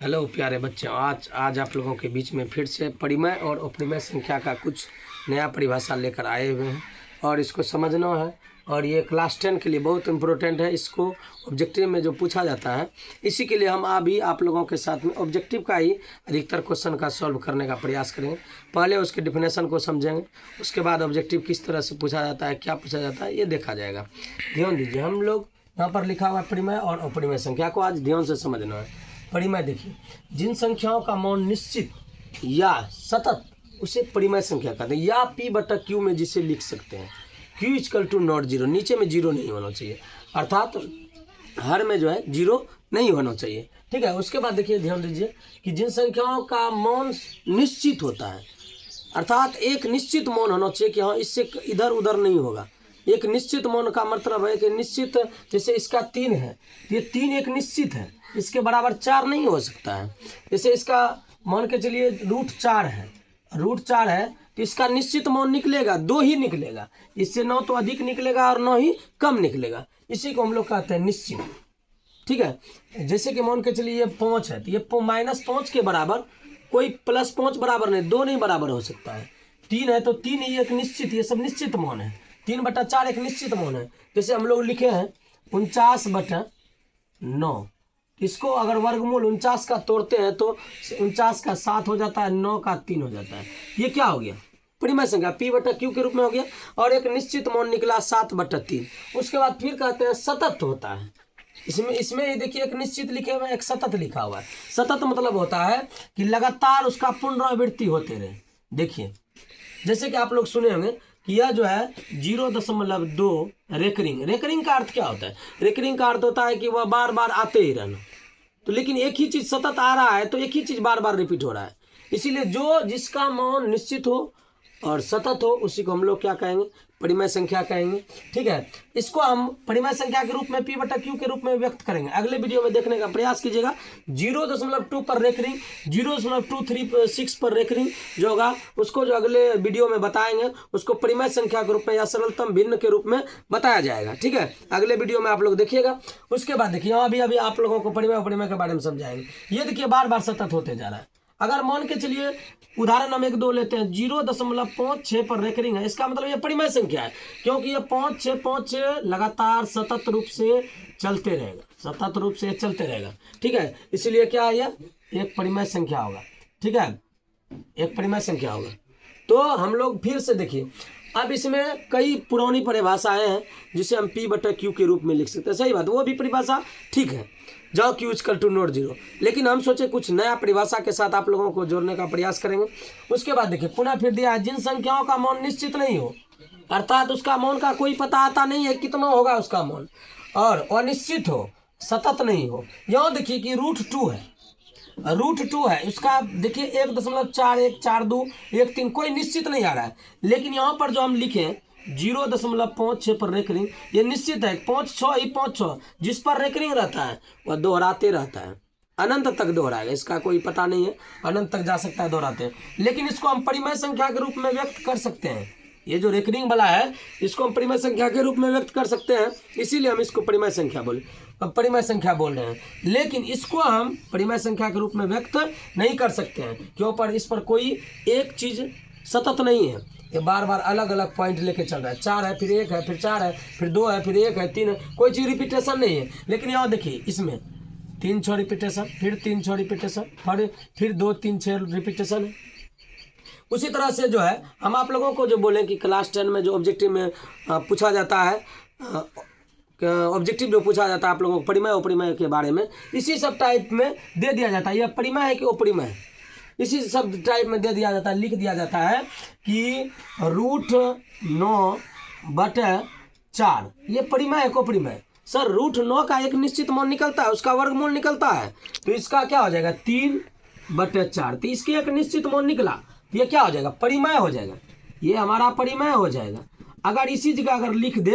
Hello प्यारे बच्चों, आज आप लोगों के बीच में फिर से परिमेय और अपरिमेय संख्या का कुछ नया परिभाषा लेकर आए हुए हैं और इसको समझना है। और ये क्लास 10 के लिए बहुत इम्पोर्टेंट है। इसको ऑब्जेक्टिव में जो पूछा जाता है, इसी के लिए हम अभी आप लोगों के साथ में ऑब्जेक्टिव का ही अधिकतर क्वेश्चन का सॉल्व करने का प्रयास करेंगे। पहले उसके डिफिनेशन को समझेंगे, उसके बाद ऑब्जेक्टिव किस तरह से पूछा जाता है, क्या पूछा जाता है, ये देखा जाएगा। ध्यान दीजिए, हम लोग यहाँ पर लिखा हुआ है परिमेय और अपरिमेय संख्या को आज ध्यान से समझना है। परिमेय देखिए, जिन संख्याओं का मान निश्चित या सतत उसे परिमेय संख्या कहते हैं, या P/Q में जिसे लिख सकते हैं Q = नॉट जीरो, नीचे में जीरो नहीं होना चाहिए, अर्थात हर में जो है जीरो नहीं होना चाहिए। ठीक है। उसके बाद देखिए, ध्यान दीजिए कि जिन संख्याओं का मान निश्चित होता है, अर्थात एक निश्चित मान होना चाहिए कि हाँ इससे इधर उधर नहीं होगा। एक निश्चित मान का मतलब है कि निश्चित, जैसे इसका 3 है, ये 3 एक निश्चित है, इसके बराबर 4 नहीं हो सकता है। जैसे इसका मान के चलिए √4 है, √4 है तो इसका निश्चित मान निकलेगा 2 ही निकलेगा, इससे न तो अधिक निकलेगा और न ही कम निकलेगा। इसी को हम लोग कहते हैं निश्चित। ठीक है। जैसे कि मान के चलिए ये 5 है तो ये -5 के बराबर कोई +5 बराबर नहीं, 2 नहीं बराबर हो सकता है। 3 है तो 3 ही एक निश्चित, ये सब निश्चित मान है। 3/4 एक निश्चित मान है। जैसे हम लोग लिखे हैं 49/9, इसको अगर वर्गमूल 49 का तोड़ते हैं तो 49 का 7 हो जाता है, 9 का 3 हो जाता है। ये क्या हो गया? परिमेय संख्या P/Q के रूप में हो गया और एक निश्चित मान निकला 7/3। उसके बाद फिर कहते हैं सतत होता है। इसमें देखिए एक निश्चित लिखे हुए, एक सतत लिखा हुआ है। सतत मतलब होता है कि लगातार उसका पुनरावृत्ति होते रहे। देखिए, जैसे कि आप लोग सुने होंगे कि यह जो है 0.2 रेकरिंग का अर्थ क्या होता है? रेकरिंग का अर्थ होता है कि वह बार बार आते ही रहना। तो लेकिन एक ही चीज सतत आ रहा है तो एक ही चीज बार बार रिपीट हो रहा है। इसीलिए जो जिसका मान निश्चित हो और सतत हो उसी को हम लोग क्या कहेंगे? परिमेय संख्या कहेंगे। ठीक है। इसको हम परिमेय संख्या के रूप में P/Q के रूप में व्यक्त करेंगे। अगले वीडियो में देखने का प्रयास कीजिएगा। 0.2 पर रेकरिंग, 0.236 पर रेकरिंग जो होगा उसको जो अगले वीडियो में बताएंगे उसको परिमेय संख्या के रूप में या सरलतम भिन्न के रूप में बताया जाएगा। ठीक है। अगले वीडियो में आप लोग देखिएगा। उसके बाद देखिए, अभी आप लोगों को परिमेय अपरिमेय के बारे में समझाएंगे। ये देखिए बार बार सतत होते जा रहा है। अगर मान के चलिए उदाहरण हम 1-2 लेते हैं, 0.56 पर रेकरिंग है, इसका मतलब ये परिमेय संख्या है, क्योंकि ये 5-6 लगातार सतत रूप से चलते रहेगा, सतत रूप से चलते रहेगा। ठीक है। इसलिए क्या है, ये एक परिमेय संख्या होगा। ठीक है, एक परिमेय संख्या होगा। तो हम लोग फिर से देखिए, अब इसमें कई पुरानी परिभाषाएं हैं जिसे हम P/Q के रूप में लिख सकते हैं। सही बात, वो भी परिभाषा ठीक है, जाओ Q = नॉट जीरो। लेकिन हम सोचे कुछ नया परिभाषा के साथ आप लोगों को जोड़ने का प्रयास करेंगे। उसके बाद देखिए, पुनः फिर दिया है जिन संख्याओं का मान निश्चित नहीं हो, अर्थात उसका मान का कोई पता आता नहीं है कितना होगा उसका मान, और अनिश्चित हो, सतत नहीं हो। यहाँ देखिए कि √2 है, √2 है, उसका देखिए 1.414213 कोई निश्चित नहीं आ रहा है। लेकिन यहाँ पर जो हम लिखे 0.56 पर रेकरिंग, ये निश्चित है। 5-6 ही 5-6 जिस पर रेकरिंग रहता है वह दोहराते रहता है, अनंत तक दोहराएगा, इसका कोई पता नहीं है, अनंत तक जा सकता है दोहराते। लेकिन इसको हम परिमेय संख्या के रूप में व्यक्त कर सकते हैं। ये जो रेकरिंग वाला है इसको हम परिमेय संख्या के रूप में व्यक्त कर सकते हैं, इसीलिए हम इसको परिमेय संख्या परिमेय संख्या बोल रहे हैं। लेकिन इसको हम परिमेय संख्या के रूप में व्यक्त नहीं कर सकते हैं, क्यों? पर इस पर कोई एक चीज सतत नहीं है, ये बार बार अलग अलग पॉइंट लेके चल रहा है। 4 है, फिर 1 है, फिर 4 है, फिर 2 है, फिर 1 है, 3 है, कोई चीज रिपीटेशन नहीं है। लेकिन यहाँ देखिए, इसमें 3-6 रिपीटेशन, फिर 3-6 रिपीटेशन, फिर 2-3-6 रिपीटेशन है। उसी तरह से जो है हम आप लोगों को जो बोले कि क्लास 10 में जो ऑब्जेक्टिव में पूछा जाता है, ऑब्जेक्टिव जो पूछा जाता है आप लोगों को परिमेय अपरिमेय के बारे में, इसी सब टाइप में दे दिया जाता है। यह परिमेय है कि अपरिमेय है, इसी सब टाइप में दे दिया जाता है, लिख दिया जाता है कि √9/4 ये परिमेय है कि अपरिमेय? सर, √9 का एक निश्चित मान निकलता है, उसका वर्गमूल निकलता है, तो इसका क्या हो जाएगा? 3/4। तो इसके एक निश्चित मान निकला तो ये क्या हो जाएगा? परिमेय हो जाएगा, ये हमारा परिमेय हो जाएगा। अगर इसी जगह अगर लिख दे